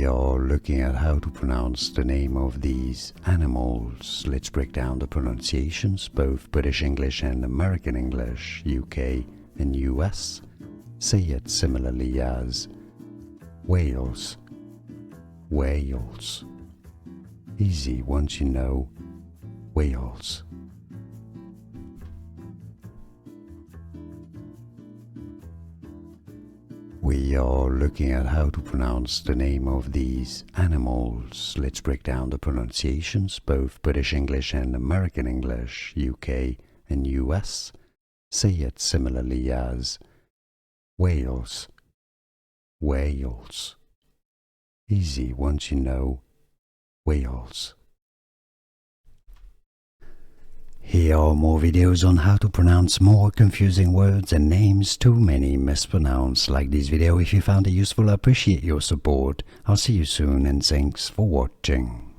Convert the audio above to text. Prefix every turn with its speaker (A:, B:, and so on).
A: We are looking at how to pronounce the name of these animals. Let's break down the pronunciations, both British English and American English, UK and US. Say it similarly as whales, whales. Easy once you know whales. We are looking at how to pronounce the name of these animals. Let's break down the pronunciations, both British English and American English, UK and US. Say it similarly as whales, whales. Easy once you know whales. Here are more videos on how to pronounce more confusing words and names too many mispronounced. Like this video if you found it useful. I appreciate your support. I'll see you soon and thanks for watching.